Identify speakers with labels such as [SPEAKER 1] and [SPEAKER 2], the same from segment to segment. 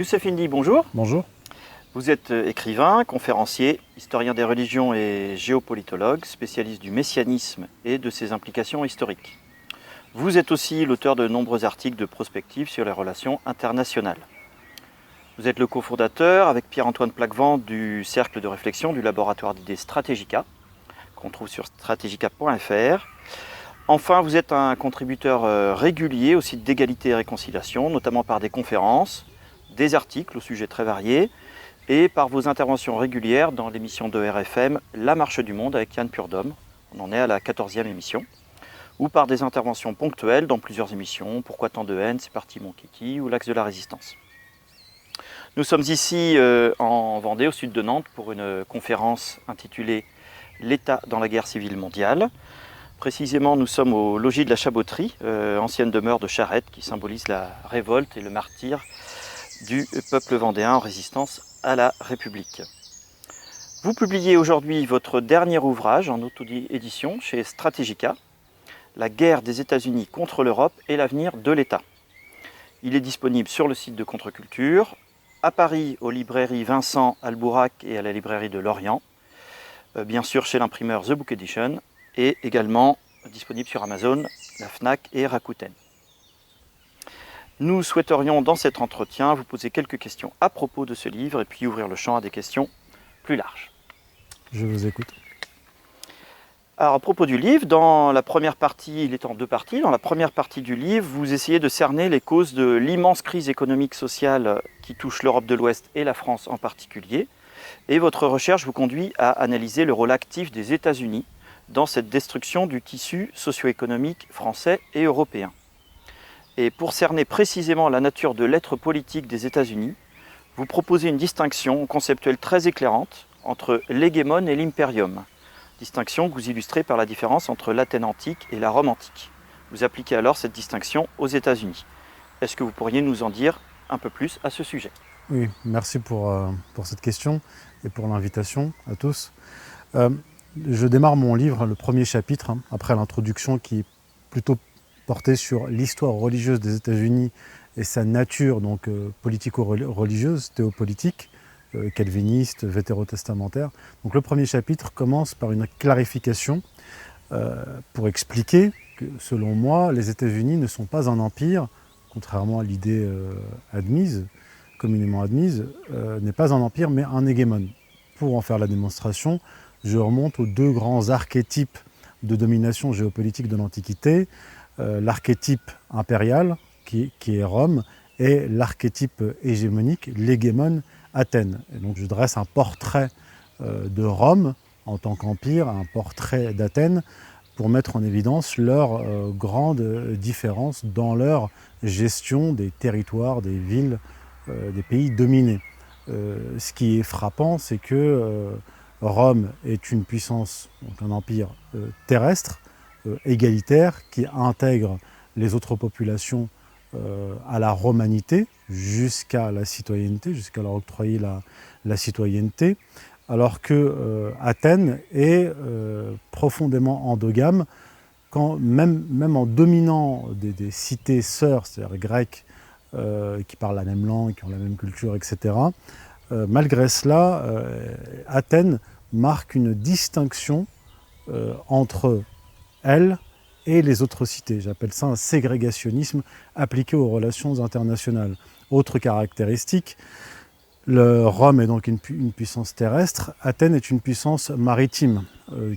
[SPEAKER 1] Youssef Indy, bonjour.
[SPEAKER 2] Bonjour.
[SPEAKER 1] Vous êtes écrivain, conférencier, historien des religions et géopolitologue, spécialiste du messianisme et de ses implications historiques. Vous êtes aussi l'auteur de nombreux articles de prospective sur les relations internationales. Vous êtes le cofondateur, avec Pierre-Antoine Plaquevent, du cercle de réflexion du laboratoire d'idées Strategica, qu'on trouve sur strategica.fr. Enfin, vous êtes un contributeur régulier au site d'égalité et réconciliation, notamment par des conférences, des articles aux sujets très variés et par vos interventions régulières dans l'émission de RFM La Marche du Monde avec Yann Purdom. On en est à la 14e émission. Ou par des interventions ponctuelles dans plusieurs émissions, Pourquoi tant de haine, C'est parti mon kiki ou L'Axe de la Résistance. Nous sommes ici en Vendée, au sud de Nantes, pour une conférence intitulée L'État dans la guerre civile mondiale. Précisément, nous sommes au logis de la Chaboterie, ancienne demeure de Charette, qui symbolise la révolte et le martyre du peuple vendéen en résistance à la République. Vous publiez aujourd'hui votre dernier ouvrage en auto-édition chez Strategica, La guerre des États-Unis contre l'Europe et l'avenir de l'État. Il est disponible sur le site de Contre-Culture, à Paris aux librairies Vincent, Albourac et à la librairie de Lorient, bien sûr chez l'imprimeur The Book Edition, et également disponible sur Amazon, la Fnac et Rakuten. Nous souhaiterions dans cet entretien vous poser quelques questions à propos de ce livre et puis ouvrir le champ à des questions plus larges.
[SPEAKER 2] Je vous écoute.
[SPEAKER 1] Alors à propos du livre, dans la première partie, il est en deux parties, dans la première partie du livre, vous essayez de cerner les causes de l'immense crise économique sociale qui touche l'Europe de l'Ouest et la France en particulier, et votre recherche vous conduit à analyser le rôle actif des États-Unis dans cette destruction du tissu socio-économique français et européen. Et pour cerner précisément la nature de l'être politique des États-Unis, vous proposez une distinction conceptuelle très éclairante entre l'hégémone et l'impérium, distinction que vous illustrez par la différence entre l'Athènes antique et la Rome antique. Vous appliquez alors cette distinction aux États-Unis. Est-ce que vous pourriez nous en dire un peu plus à ce sujet ?
[SPEAKER 2] Oui, merci pour cette question et pour l'invitation à tous. Je démarre mon livre, le premier chapitre, après l'introduction qui est plutôt portée sur l'histoire religieuse des États-Unis et sa nature donc politico-religieuse, théopolitique, calviniste, vétérotestamentaire. Donc le premier chapitre commence par une clarification pour expliquer que, selon moi, les États-Unis ne sont pas un empire, contrairement à l'idée communément admise, n'est pas un empire mais un hégémone. Pour en faire la démonstration, je remonte aux deux grands archétypes de domination géopolitique de l'Antiquité, l'archétype impérial, qui est Rome, et l'archétype hégémonique, l'hégémone Athènes. Et donc je dresse un portrait de Rome en tant qu'empire, un portrait d'Athènes, pour mettre en évidence leurs grandes différences dans leur gestion des territoires, des villes, des pays dominés. Ce qui est frappant, c'est que Rome est une puissance, donc un empire terrestre, égalitaire, qui intègre les autres populations à la romanité, jusqu'à la citoyenneté, jusqu'à leur octroyer la citoyenneté, alors que Athènes est profondément endogame, même en dominant des cités sœurs, c'est-à-dire grecques, qui parlent la même langue, qui ont la même culture, etc. Malgré cela, Athènes marque une distinction entre elle et les autres cités. J'appelle ça un ségrégationnisme appliqué aux relations internationales. Autre caractéristique, Rome est donc une puissance terrestre, Athènes est une puissance maritime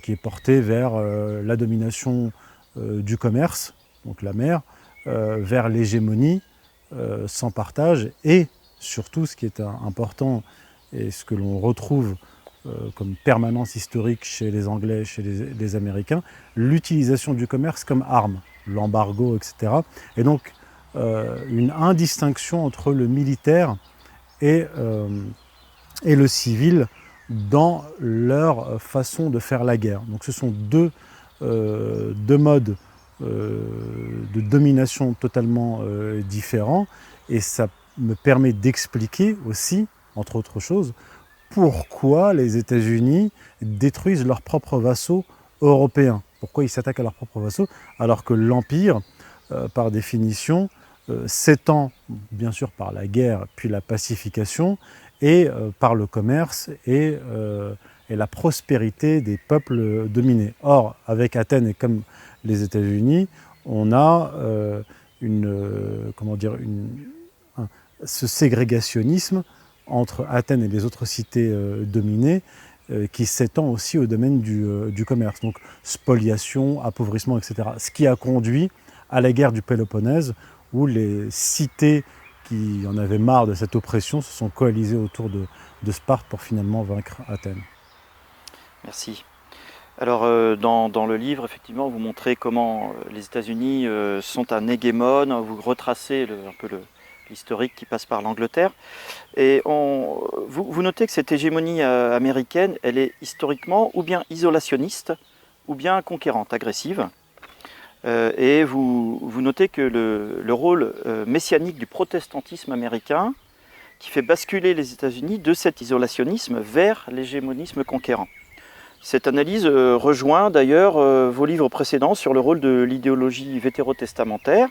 [SPEAKER 2] qui est portée vers la domination du commerce, donc la mer, vers l'hégémonie sans partage et surtout ce qui est important et ce que l'on retrouve comme permanence historique chez les Anglais, chez les Américains, l'utilisation du commerce comme arme, l'embargo, etc. Et donc une indistinction entre le militaire et le civil dans leur façon de faire la guerre. Donc ce sont deux modes de domination totalement différents, et ça me permet d'expliquer aussi, entre autres choses, pourquoi les États-Unis détruisent leurs propres vassaux européens. Pourquoi ils s'attaquent à leurs propres vassaux, alors que l'Empire, par définition, s'étend bien sûr par la guerre puis la pacification et par le commerce et la prospérité des peuples dominés. Or, avec Athènes et comme les États-Unis, on a ce ségrégationnisme entre Athènes et les autres cités dominées qui s'étend aussi au domaine du commerce. Donc spoliation, appauvrissement, etc. Ce qui a conduit à la guerre du Péloponnèse où les cités qui en avaient marre de cette oppression se sont coalisées autour de Sparte pour finalement vaincre Athènes.
[SPEAKER 1] Merci. Alors dans le livre, effectivement, vous montrez comment les États-Unis sont un hégémone, vous retracez un peu l'historique qui passe par l'Angleterre. Et vous notez que cette hégémonie américaine, elle est historiquement ou bien isolationniste, ou bien conquérante, agressive. Et vous notez que le rôle messianique du protestantisme américain, qui fait basculer les États-Unis de cet isolationnisme vers l'hégémonisme conquérant. Cette analyse rejoint d'ailleurs vos livres précédents sur le rôle de l'idéologie vétérotestamentaire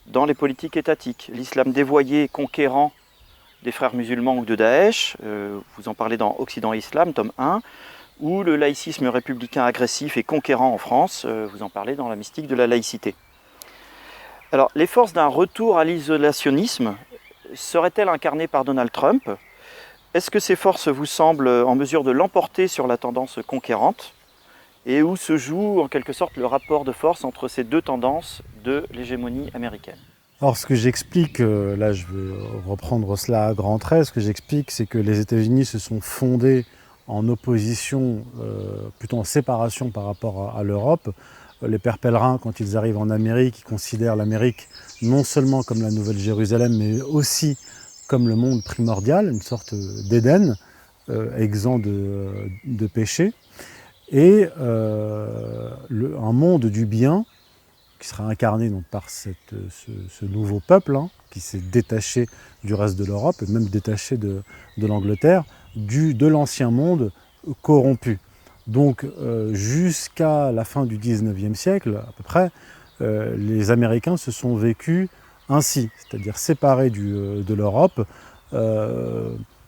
[SPEAKER 1] dans les politiques étatiques. L'islam dévoyé, conquérant des frères musulmans ou de Daesh, vous en parlez dans Occident et Islam, tome 1, ou le laïcisme républicain agressif et conquérant en France, vous en parlez dans la mystique de la laïcité. Alors, les forces d'un retour à l'isolationnisme seraient-elles incarnées par Donald Trump ? Est-ce que ces forces vous semblent en mesure de l'emporter sur la tendance conquérante ? Et où se joue en quelque sorte le rapport de force entre ces deux tendances de l'hégémonie américaine ?
[SPEAKER 2] Alors ce que j'explique, là je vais reprendre cela à grands traits, ce que j'explique c'est que les États-Unis se sont fondés en opposition, plutôt en séparation par rapport à l'Europe. Les pères pèlerins, quand ils arrivent en Amérique, ils considèrent l'Amérique non seulement comme la Nouvelle-Jérusalem, mais aussi comme le monde primordial, une sorte d'Éden, exempt de péché, et un monde du bien qui sera incarné donc, par ce nouveau peuple qui s'est détaché du reste de l'Europe, et même détaché de l'Angleterre, de l'ancien monde corrompu. Donc jusqu'à la fin du 19e siècle, à peu près, les Américains se sont vécus ainsi, c'est-à-dire séparés de l'Europe,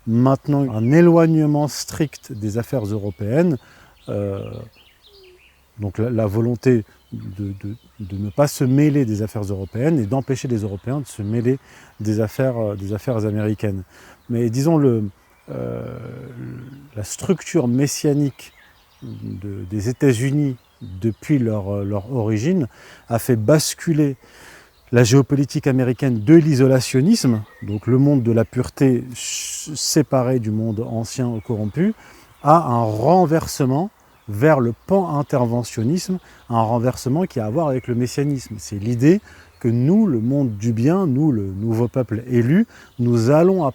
[SPEAKER 2] maintenant un éloignement strict des affaires européennes, donc la volonté de ne pas se mêler des affaires européennes et d'empêcher les Européens de se mêler des affaires américaines. Mais disons la structure messianique des États-Unis depuis leur origine a fait basculer la géopolitique américaine de l'isolationnisme, donc le monde de la pureté séparé du monde ancien corrompu, à un renversement vers le pan-interventionnisme, un renversement qui a à voir avec le messianisme. C'est l'idée que nous, le monde du bien, nous, le nouveau peuple élu, nous allons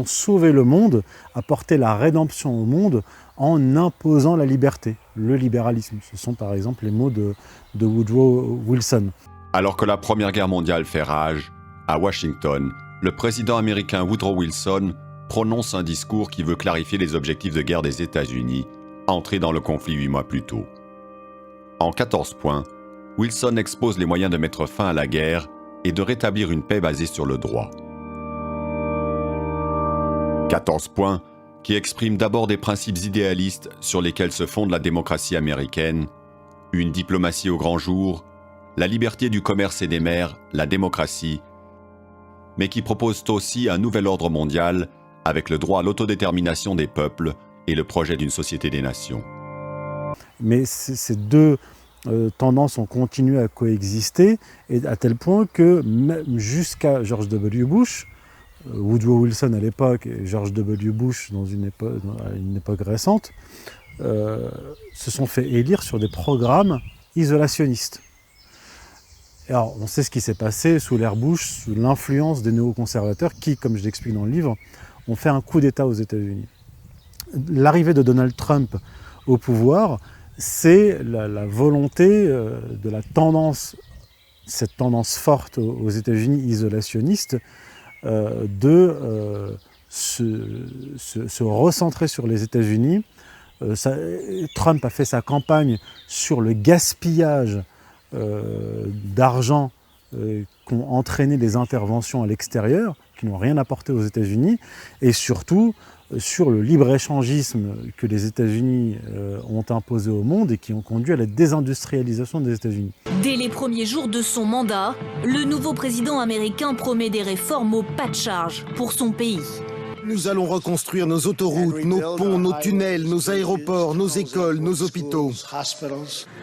[SPEAKER 2] sauver le monde, apporter la rédemption au monde en imposant la liberté, le libéralisme. Ce sont par exemple les mots de Woodrow Wilson.
[SPEAKER 3] Alors que la Première Guerre mondiale fait rage, à Washington, le président américain Woodrow Wilson prononce un discours qui veut clarifier les objectifs de guerre des États-Unis, entrés dans le conflit 8 mois plus tôt. En 14 points, Wilson expose les moyens de mettre fin à la guerre et de rétablir une paix basée sur le droit. 14 points qui expriment d'abord des principes idéalistes sur lesquels se fonde la démocratie américaine, une diplomatie au grand jour, la liberté du commerce et des mers, la démocratie, mais qui proposent aussi un nouvel ordre mondial avec le droit à l'autodétermination des peuples et le projet d'une société des nations.
[SPEAKER 2] Mais ces deux tendances ont continué à coexister, et à tel point que même jusqu'à George W. Bush, Woodrow Wilson à l'époque et George W. Bush à une époque récente, se sont fait élire sur des programmes isolationnistes. Alors, on sait ce qui s'est passé sous l'ère Bush, sous l'influence des néoconservateurs qui, comme je l'explique dans le livre, ont fait un coup d'État aux États-Unis. L'arrivée de Donald Trump au pouvoir, c'est la volonté de la tendance, cette tendance forte aux États-Unis isolationnistes, de se recentrer sur les États-Unis. Trump a fait sa campagne sur le gaspillage d'argent qu'ont entraîné les interventions à l'extérieur, qui n'ont rien apporté aux États-Unis, et surtout sur le libre-échangisme que les États-Unis ont imposé au monde et qui ont conduit à la désindustrialisation des États-Unis.
[SPEAKER 4] Dès les premiers jours de son mandat, le nouveau président américain promet des réformes au pas de charge pour son pays.
[SPEAKER 5] Nous allons reconstruire nos autoroutes, nos ponts, nos tunnels, nos aéroports, nos écoles, nos hôpitaux.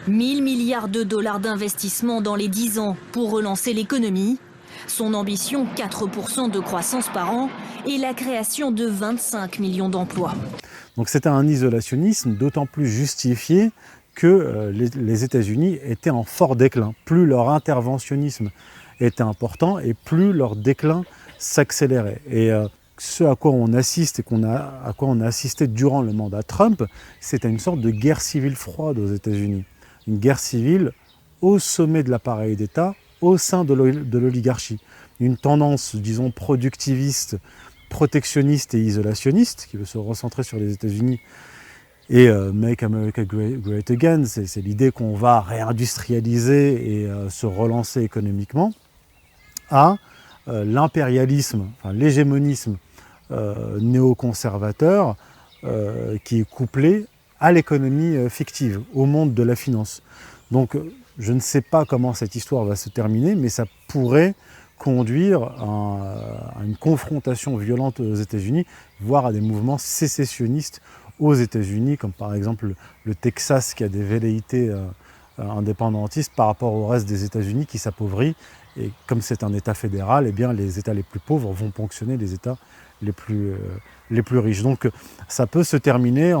[SPEAKER 4] 1000 milliards de dollars d'investissement dans les 10 ans pour relancer l'économie. Son ambition, 4% de croissance par an et la création de 25 millions d'emplois.
[SPEAKER 2] Donc c'était un isolationnisme d'autant plus justifié que les États-Unis étaient en fort déclin. Plus leur interventionnisme était important et plus leur déclin s'accélérait. Et ce à quoi on assiste et à quoi on a assisté durant le mandat Trump, c'était une sorte de guerre civile froide aux États-Unis. Une guerre civile au sommet de l'appareil d'État, au sein de l'oligarchie. Une tendance, disons, productiviste, protectionniste et isolationniste, qui veut se recentrer sur les États-Unis. Et Make America Great Again, c'est l'idée qu'on va réindustrialiser et se relancer économiquement, à l'impérialisme, enfin, l'hégémonisme néoconservateur qui est couplé à l'économie fictive, au monde de la finance. Donc je ne sais pas comment cette histoire va se terminer, mais ça pourrait conduire à une confrontation violente aux États-Unis, voire à des mouvements sécessionnistes aux États-Unis, comme par exemple le Texas qui a des velléités indépendantistes par rapport au reste des États-Unis qui s'appauvrit. Et comme c'est un État fédéral, eh bien, les États les plus pauvres vont ponctionner les États les plus riches. Donc ça peut se terminer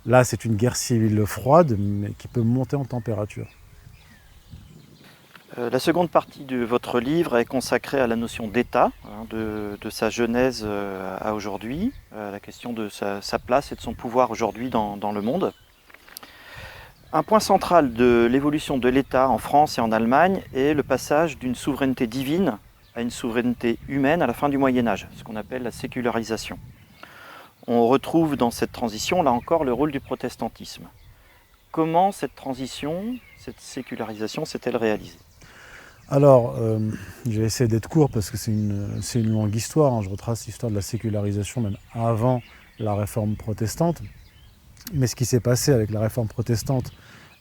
[SPEAKER 2] Là, c'est une guerre civile froide, mais qui peut monter en température.
[SPEAKER 1] La seconde partie de votre livre est consacrée à la notion d'État, de sa genèse à aujourd'hui, à la question de sa place et de son pouvoir aujourd'hui dans le monde. Un point central de l'évolution de l'État en France et en Allemagne est le passage d'une souveraineté divine à une souveraineté humaine à la fin du Moyen-Âge, ce qu'on appelle la sécularisation. On retrouve dans cette transition, là encore, le rôle du protestantisme. Comment cette transition, cette sécularisation s'est-elle réalisée ?
[SPEAKER 2] Alors, je vais essayer d'être court parce que c'est une longue histoire. Je retrace l'histoire de la sécularisation même avant la réforme protestante. Mais ce qui s'est passé avec la réforme protestante,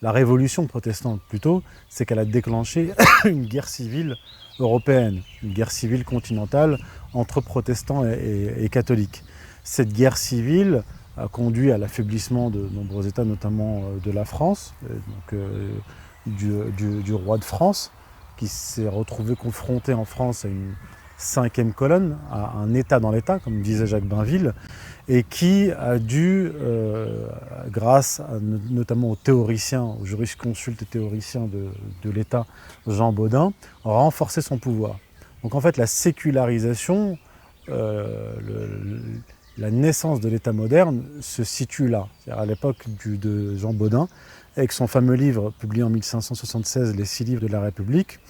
[SPEAKER 2] la révolution protestante plutôt, c'est qu'elle a déclenché une guerre civile européenne, une guerre civile continentale entre protestants et catholiques. Cette guerre civile a conduit à l'affaiblissement de nombreux États, notamment de la France, du roi de France, qui s'est retrouvé confronté en France à une cinquième colonne, à un État dans l'État, comme disait Jacques Bainville, et qui a dû, grâce notamment aux théoriciens, aux jurisconsultes et théoriciens de l'État, Jean Bodin, renforcer son pouvoir. Donc en fait, la sécularisation, la naissance de l'État moderne se situe là, c'est-à-dire à l'époque de Jean Bodin, avec son fameux livre publié en 1576, Les 6 livres de la République,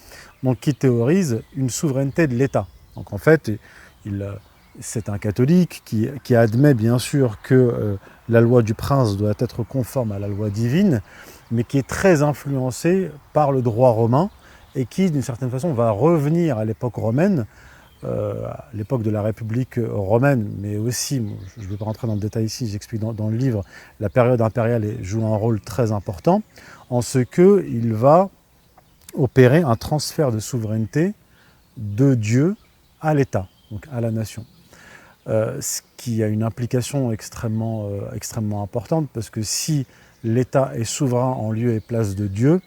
[SPEAKER 2] donc qui théorise une souveraineté de l'État. Donc en fait, c'est un catholique qui admet bien sûr que la loi du prince doit être conforme à la loi divine, mais qui est très influencé par le droit romain et qui, d'une certaine façon, va revenir à l'époque romaine, à l'époque de la République romaine, mais aussi, je ne vais pas rentrer dans le détail ici, j'explique dans le livre, la période impériale joue un rôle très important, en ce qu'il va opérer un transfert de souveraineté de Dieu à l'État, donc à la nation. Ce qui a une implication extrêmement importante, parce que si l'État est souverain en lieu et place de Dieu,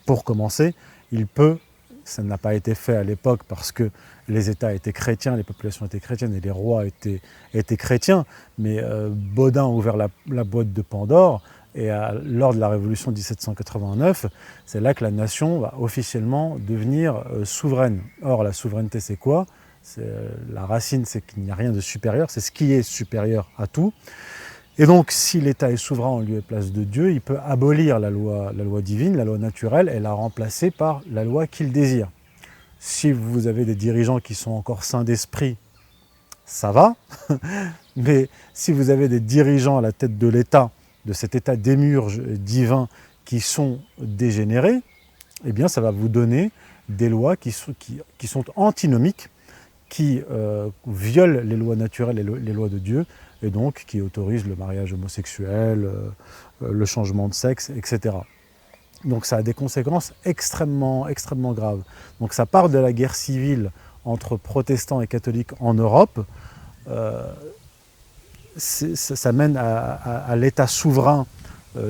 [SPEAKER 2] pour commencer, il peut, ça n'a pas été fait à l'époque parce que les États étaient chrétiens, les populations étaient chrétiennes et les rois étaient chrétiens, mais Bodin a ouvert la boîte de Pandore, et lors de la Révolution de 1789, c'est là que la nation va officiellement devenir souveraine. Or, la souveraineté, c'est quoi ? La racine, c'est qu'il n'y a rien de supérieur, c'est ce qui est supérieur à tout. Et donc, si l'État est souverain en lieu et place de Dieu, il peut abolir la loi divine, la loi naturelle, et la remplacer par la loi qu'il désire. Si vous avez des dirigeants qui sont encore saints d'esprit, ça va. Mais si vous avez des dirigeants à la tête de l'État, de cet état d'émurge divin qui sont dégénérés, eh bien ça va vous donner des lois qui sont antinomiques, qui violent les lois naturelles et les lois de Dieu, et donc qui autorisent le mariage homosexuel, le changement de sexe, etc. Donc ça a des conséquences extrêmement graves. Donc ça part de la guerre civile entre protestants et catholiques en Europe, ça mène à l'État souverain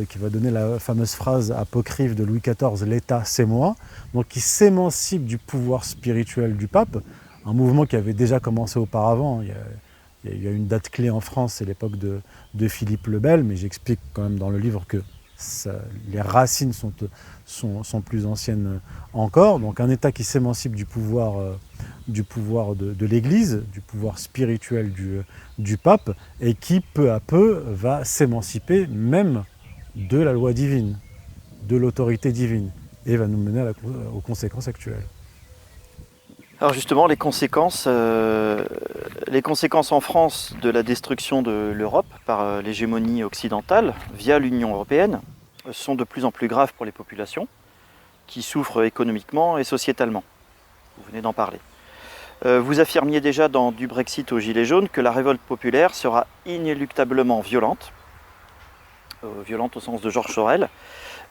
[SPEAKER 2] qui va donner la fameuse phrase apocryphe de Louis XIV, « l'État c'est moi », donc qui s'émancipe du pouvoir spirituel du pape, un mouvement qui avait déjà commencé auparavant. Il y a une date clé en France, c'est l'époque de Philippe le Bel, mais j'explique quand même dans le livre que les racines sont plus anciennes encore. Donc un État qui s'émancipe du pouvoir de l'Église, du pouvoir spirituel du pape, et qui peu à peu va s'émanciper même de la loi divine, de l'autorité divine, et va nous mener aux conséquences actuelles.
[SPEAKER 1] Alors justement, les conséquences en France de la destruction de l'Europe par l'hégémonie occidentale via l'Union européenne sont de plus en plus graves pour les populations qui souffrent économiquement et sociétalement. Vous venez d'en parler. Vous affirmiez déjà dans Du Brexit aux Gilets jaunes que la révolte populaire sera inéluctablement violente au sens de Georges Sorel,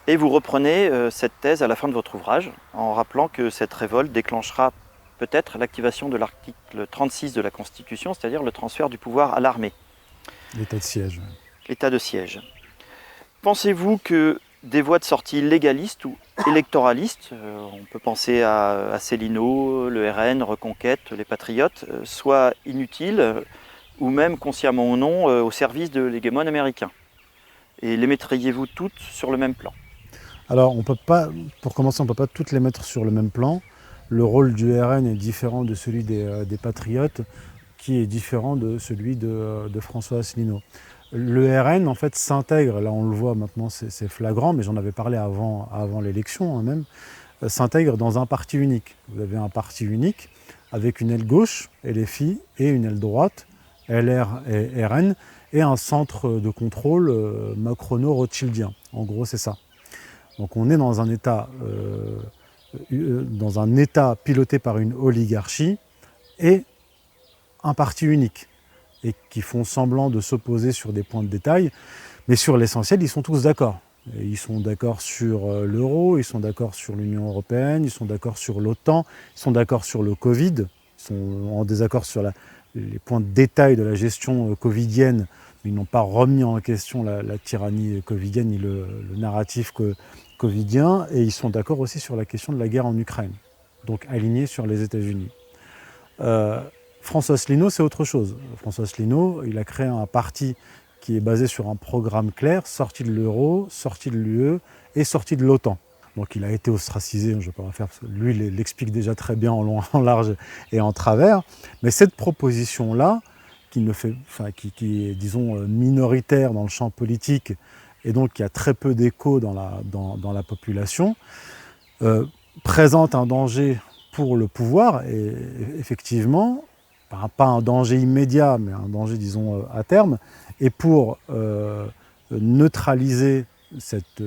[SPEAKER 1] et vous reprenez cette thèse à la fin de votre ouvrage en rappelant que cette révolte déclenchera peut-être l'activation de l'article 36 de la Constitution, c'est-à-dire le transfert du pouvoir à l'armée.
[SPEAKER 2] L'état de siège.
[SPEAKER 1] L'état de siège. Pensez-vous que des voies de sortie légalistes ou électoralistes, on peut penser à Asselineau, le RN, Reconquête, les Patriotes, soient inutiles ou même consciemment ou non au service de l'hégémone américain? Et les mettriez-vous toutes sur le même plan?
[SPEAKER 2] Alors, pour commencer, on ne peut pas toutes les mettre sur le même plan. Le rôle du RN est différent de celui des Patriotes, qui est différent de celui de François Asselineau. Le RN, en fait, s'intègre, là on le voit maintenant, c'est flagrant, mais j'en avais parlé avant l'élection même, s'intègre dans un parti unique. Vous avez un parti unique avec une aile gauche, LFI, et une aile droite, LR et RN, et un centre de contrôle macrono-rothschildien. En gros, c'est ça. Donc on est dans un État piloté par une oligarchie et un parti unique, et qui font semblant de s'opposer sur des points de détail, mais sur l'essentiel, ils sont tous d'accord. Ils sont d'accord sur l'euro, ils sont d'accord sur l'Union européenne, ils sont d'accord sur l'OTAN, ils sont d'accord sur le Covid, ils sont en désaccord sur les points de détail de la gestion covidienne, mais ils n'ont pas remis en question la tyrannie covidienne ni le narratif covidien, et ils sont d'accord aussi sur la question de la guerre en Ukraine, donc alignés sur les États-Unis. François Asselineau, c'est autre chose. François Asselineau, il a créé un parti qui est basé sur un programme clair, sorti de l'euro, sorti de l'UE et sorti de l'OTAN. Donc il a été ostracisé, je ne vais pas en faire, lui il l'explique déjà très bien en long, en large et en travers. Mais cette proposition-là, qui est, disons, minoritaire dans le champ politique et donc qui a très peu d'écho dans la population, présente un danger pour le pouvoir, et effectivement, pas un danger immédiat, mais un danger, disons, à terme, et pour neutraliser cette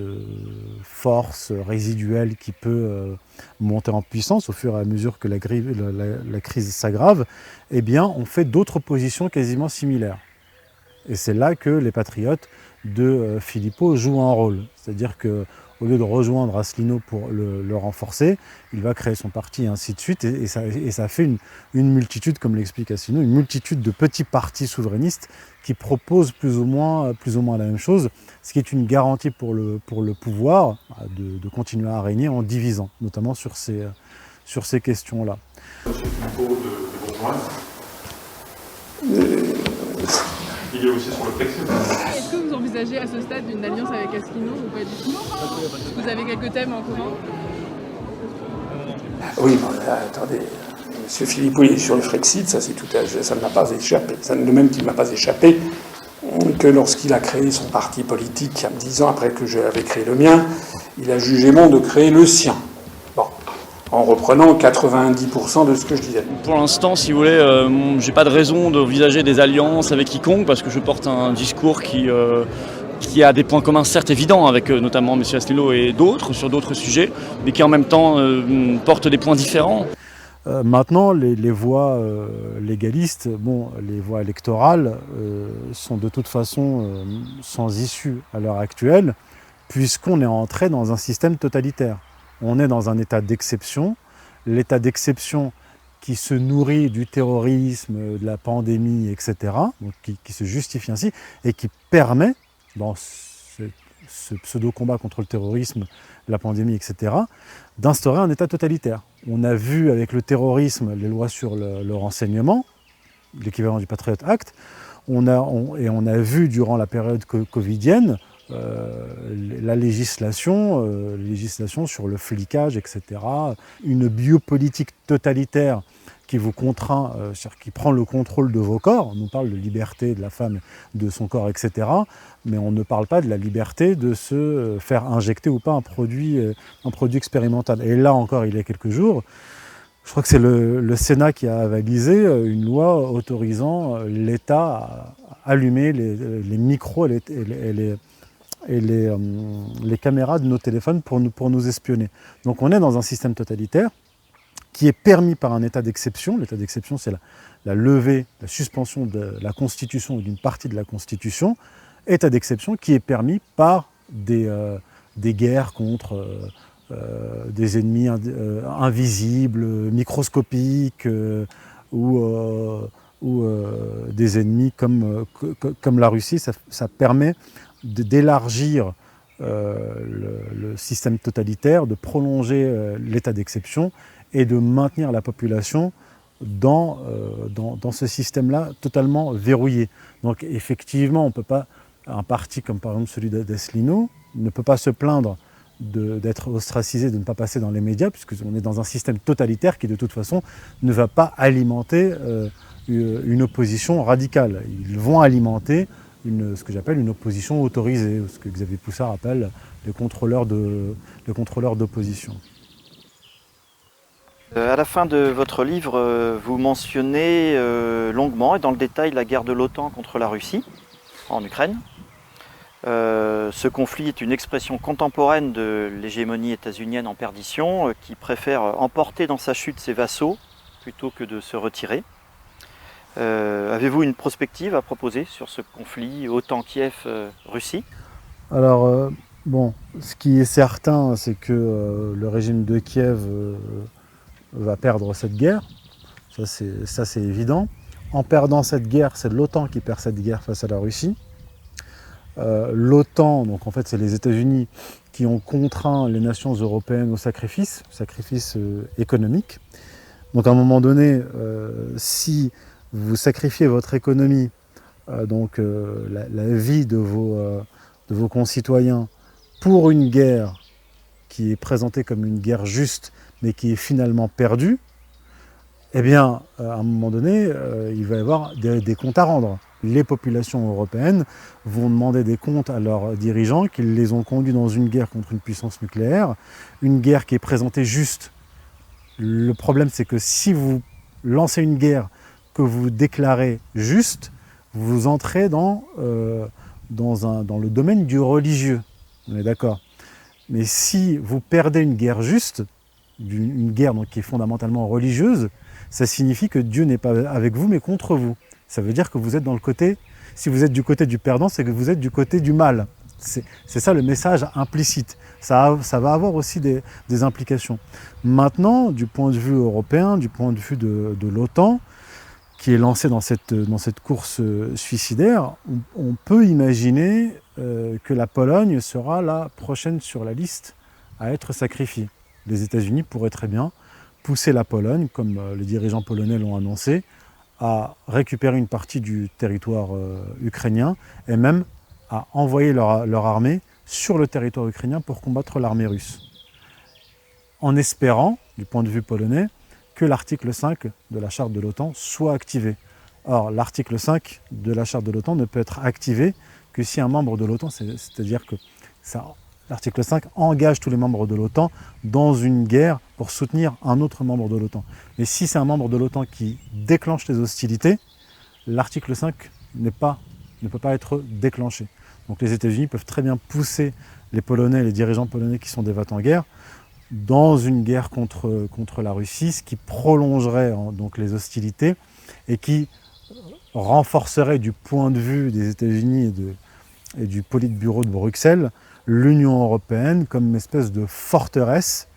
[SPEAKER 2] force résiduelle qui peut monter en puissance au fur et à mesure que la crise s'aggrave, eh bien, on fait d'autres positions quasiment similaires. Et c'est là que les patriotes de Philippot jouent un rôle. C'est-à-dire qu'au lieu de rejoindre Asselineau pour le renforcer, il va créer son parti et ainsi de suite. Et ça fait une multitude, comme l'explique Asselineau, une multitude de petits partis souverainistes qui proposent plus ou moins la même chose, ce qui est une garantie pour le pouvoir de continuer à régner en divisant, notamment sur ces questions-là.
[SPEAKER 6] Monsieur Philippot de Bourgoin, il est aussi sur le Brexit.
[SPEAKER 7] Est-ce que vous envisagez à ce stade une alliance avec Asselineau ou pas du tout? Vous avez quelques thèmes en commun?
[SPEAKER 8] Oui, bon, là, attendez. M. Philippot est sur le Frexit, ça ne m'a pas échappé. C'est le même qui ne m'a pas échappé que lorsqu'il a créé son parti politique, il y a 10 ans après que j'avais créé le mien, il a jugé bon de créer le sien. Bon, en reprenant 90% de ce que je disais.
[SPEAKER 9] Pour l'instant, si vous voulez, j'ai pas de raison d'envisager des alliances avec quiconque parce que je porte un discours qui qui a des points communs certes évidents avec notamment M. Asselineau et d'autres sur d'autres sujets, mais qui en même temps porte des points différents.
[SPEAKER 2] Maintenant, les voies légalistes, les voies électorales sont de toute façon sans issue à l'heure actuelle, puisqu'on est entré dans un système totalitaire. On est dans un état d'exception. L'état d'exception qui se nourrit du terrorisme, de la pandémie, etc., donc qui se justifie ainsi, et qui permet, dans ce pseudo-combat contre le terrorisme, la pandémie, etc., d'instaurer un état totalitaire. On a vu avec le terrorisme les lois sur le renseignement, l'équivalent du Patriot Act, on a vu durant la période covidienne la législation sur le flicage, etc., une biopolitique totalitaire qui vous contraint, qui prend le contrôle de vos corps. On nous parle de liberté de la femme, de son corps, etc., mais on ne parle pas de la liberté de se faire injecter ou pas un produit expérimental. Et là encore, il y a quelques jours, je crois que c'est le Sénat qui a avalisé une loi autorisant l'État à allumer les micros et les caméras de nos téléphones pour nous espionner. Donc on est dans un système totalitaire qui est permis par un état d'exception. L'état d'exception, c'est la levée, la suspension de la Constitution ou d'une partie de la Constitution. État d'exception qui est permis par des guerres contre des ennemis invisibles, microscopiques, ou des ennemis comme la Russie. Ça permet d'élargir le système totalitaire, de prolonger l'état d'exception et de maintenir la population dans ce système-là totalement verrouillé. Donc effectivement, on peut pas, un parti comme par exemple celui d'Asselineau ne peut pas se plaindre d'être ostracisé, de ne pas passer dans les médias, puisqu'on est dans un système totalitaire qui de toute façon ne va pas alimenter une opposition radicale. Ils vont alimenter ce que j'appelle une opposition autorisée, ce que Xavier Poussard appelle le contrôleur d'opposition.
[SPEAKER 1] À la fin de votre livre, vous mentionnez longuement et dans le détail la guerre de l'OTAN contre la Russie en Ukraine. Ce conflit est une expression contemporaine de l'hégémonie états-unienne en perdition qui préfère emporter dans sa chute ses vassaux plutôt que de se retirer. Avez-vous une prospective à proposer sur ce conflit OTAN-Kiev-Russie ?
[SPEAKER 2] Alors, ce qui est certain, c'est que le régime de Kiev va perdre cette guerre. Ça, c'est évident. En perdant cette guerre, c'est l'OTAN qui perd cette guerre face à la Russie. L'OTAN, donc en fait, c'est les États-Unis qui ont contraint les nations européennes au sacrifice économique. Donc à un moment donné, si vous sacrifiez votre économie, la vie de vos concitoyens pour une guerre qui est présentée comme une guerre juste, mais qui est finalement perdue, eh bien, à un moment donné, il va y avoir des comptes à rendre. Les populations européennes vont demander des comptes à leurs dirigeants qui les ont conduits dans une guerre contre une puissance nucléaire, une guerre qui est présentée juste. Le problème, c'est que si vous lancez une guerre que vous déclarez juste, vous entrez dans le domaine du religieux. On est d'accord. Mais si vous perdez une guerre juste, une guerre donc, qui est fondamentalement religieuse, ça signifie que Dieu n'est pas avec vous, mais contre vous. Ça veut dire que vous êtes dans le côté, si vous êtes du côté du perdant, c'est que vous êtes du côté du mal. C'est ça le message implicite. Ça va avoir aussi des implications. Maintenant, du point de vue européen, du point de vue de l'OTAN, qui est lancé dans cette course suicidaire, on peut imaginer que la Pologne sera la prochaine sur la liste à être sacrifiée. Les États-Unis pourraient très bien pousser la Pologne, comme les dirigeants polonais l'ont annoncé, à récupérer une partie du territoire ukrainien et même à envoyer leur armée sur le territoire ukrainien pour combattre l'armée russe. En espérant, du point de vue polonais, que l'article 5 de la charte de l'OTAN soit activé. Or, l'article 5 de la charte de l'OTAN ne peut être activé que si un membre de l'OTAN, c'est-à-dire que l'article 5 engage tous les membres de l'OTAN dans une guerre pour soutenir un autre membre de l'OTAN. Mais si c'est un membre de l'OTAN qui déclenche les hostilités, l'article 5 ne peut pas être déclenché. Donc les États-Unis peuvent très bien pousser les Polonais, les dirigeants polonais qui sont des va-t-en-guerre, dans une guerre contre la Russie, ce qui prolongerait donc les hostilités et qui renforcerait du point de vue des États-Unis et du Politburo de Bruxelles l'Union européenne comme une espèce de forteresse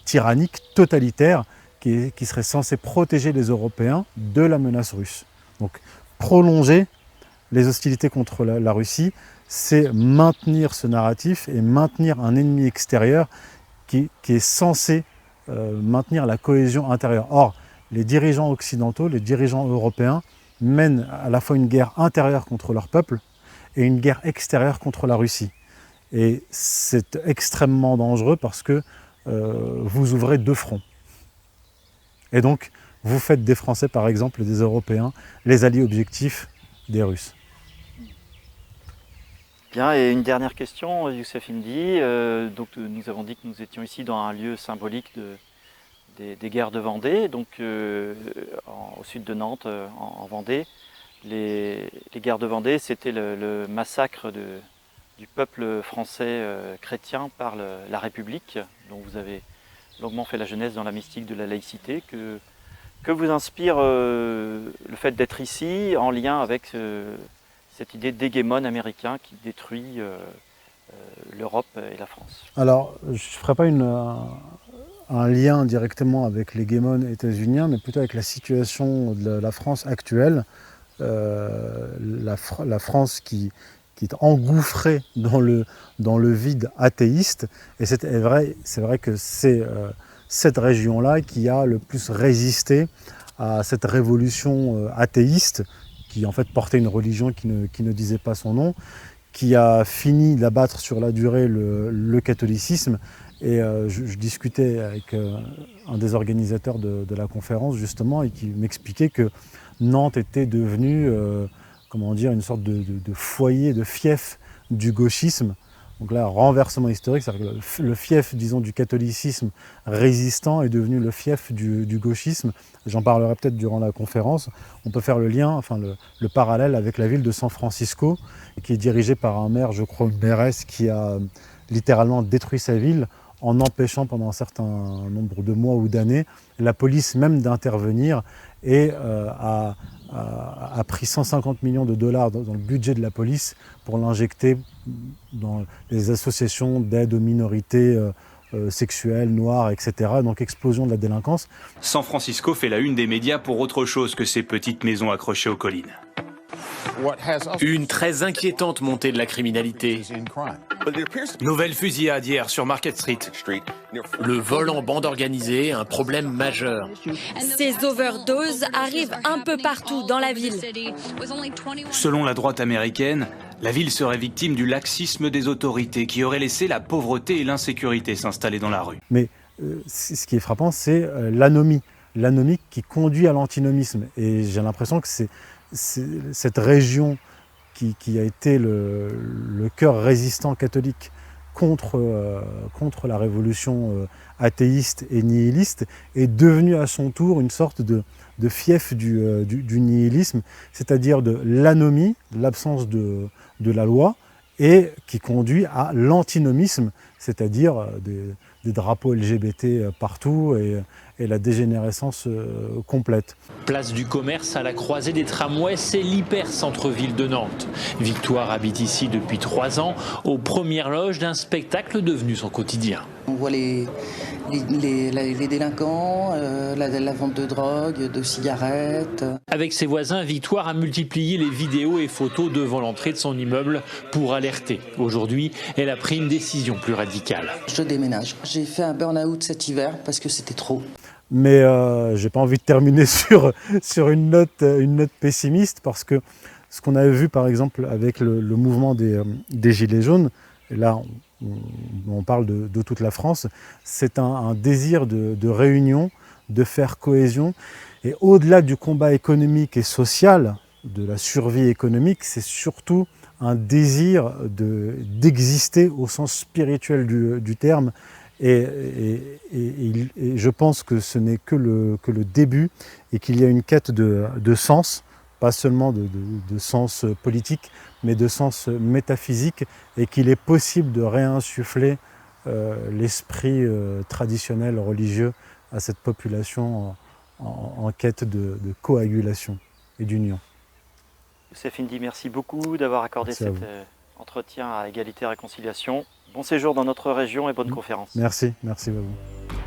[SPEAKER 2] tyrannique, totalitaire, qui serait censée protéger les Européens de la menace russe. Donc prolonger les hostilités contre la Russie, c'est maintenir ce narratif et maintenir un ennemi extérieur qui est censé maintenir la cohésion intérieure. Or, les dirigeants occidentaux, les dirigeants européens mènent à la fois une guerre intérieure contre leur peuple et une guerre extérieure contre la Russie. Et c'est extrêmement dangereux parce que vous ouvrez deux fronts. Et donc, vous faites des Français, par exemple, et des Européens, les alliés objectifs des Russes.
[SPEAKER 1] Bien, et une dernière question, Youssef Indy. Donc, nous avons dit que nous étions ici dans un lieu symbolique des guerres de Vendée, donc au sud de Nantes, en Vendée. Les guerres de Vendée, c'était le massacre du peuple français chrétien par la République, dont vous avez longuement fait la jeunesse dans la mystique de la laïcité. Que vous inspire le fait d'être ici en lien avec cette idée d'hégémon américain qui détruit l'Europe et la France? Alors,
[SPEAKER 2] je ne ferai pas un lien directement avec l'hégémon états-unien, mais plutôt avec la situation de la France actuelle. La France qui est engouffrée dans le vide athéiste. Et c'est vrai que c'est cette région-là qui a le plus résisté à cette révolution athéiste, qui en fait portait une religion qui ne disait pas son nom, qui a fini d'abattre sur la durée le catholicisme. Et je discutais avec un des organisateurs de la conférence justement, et qui m'expliquait que Nantes était devenue une sorte de foyer, de fief du gauchisme. Donc là, renversement historique, c'est-à-dire que le fief, disons, du catholicisme résistant est devenu le fief du gauchisme. J'en parlerai peut-être durant la conférence. On peut faire le lien, enfin le parallèle avec la ville de San Francisco, qui est dirigée par un maire, je crois, mairesse, qui a littéralement détruit sa ville en empêchant pendant un certain nombre de mois ou d'années la police même d'intervenir, et a pris 150 millions de dollars dans le budget de la police pour l'injecter dans les associations d'aide aux minorités sexuelles, noires, etc. Donc explosion de la délinquance.
[SPEAKER 10] San Francisco fait la une des médias pour autre chose que ces petites maisons accrochées aux collines.
[SPEAKER 11] Une très inquiétante montée de la criminalité.
[SPEAKER 10] Nouvelle fusillade hier sur Market Street.
[SPEAKER 11] Le vol en bande organisée, un problème majeur.
[SPEAKER 12] Ces overdoses arrivent un peu partout dans la ville.
[SPEAKER 10] Selon la droite américaine, la ville serait victime du laxisme des autorités qui auraient laissé la pauvreté et l'insécurité s'installer dans la rue.
[SPEAKER 2] Mais ce qui est frappant, c'est l'anomie qui conduit à l'antinomisme. Et j'ai l'impression que c'est cette région qui a été le cœur résistant catholique contre la révolution athéiste et nihiliste est devenue à son tour une sorte de fief du nihilisme, c'est-à-dire de l'anomie, l'absence de la loi, et qui conduit à l'antinomisme, c'est-à-dire des drapeaux LGBT partout et la dégénérescence complète.
[SPEAKER 11] Place du commerce à la croisée des tramways, c'est l'hyper-centre-ville de Nantes. Victoire habite ici depuis 3 ans, aux premières loges d'un spectacle devenu son quotidien.
[SPEAKER 13] On voit les délinquants, la vente de drogue, de cigarettes.
[SPEAKER 11] Avec ses voisins, Victoire a multiplié les vidéos et photos devant l'entrée de son immeuble pour alerter. Aujourd'hui, elle a pris une décision plus radicale.
[SPEAKER 13] Je déménage. J'ai fait un burn-out cet hiver parce que c'était trop.
[SPEAKER 2] Mais j'ai pas envie de terminer sur une note pessimiste, parce que ce qu'on avait vu par exemple avec le mouvement des Gilets jaunes, et là on parle de toute la France, c'est un désir de réunion, de faire cohésion. Et au-delà du combat économique et social, de la survie économique, c'est surtout un désir d'exister au sens spirituel du terme. Et je pense que ce n'est que le début, et qu'il y a une quête de sens pas seulement de sens politique, mais de sens métaphysique, et qu'il est possible de réinsuffler l'esprit traditionnel religieux à cette population en quête de coagulation et d'union.
[SPEAKER 1] Youssef Indy, merci beaucoup d'avoir accordé cet entretien à Égalité et Réconciliation. Bon séjour dans notre région et bonne conférence.
[SPEAKER 2] Merci à vous.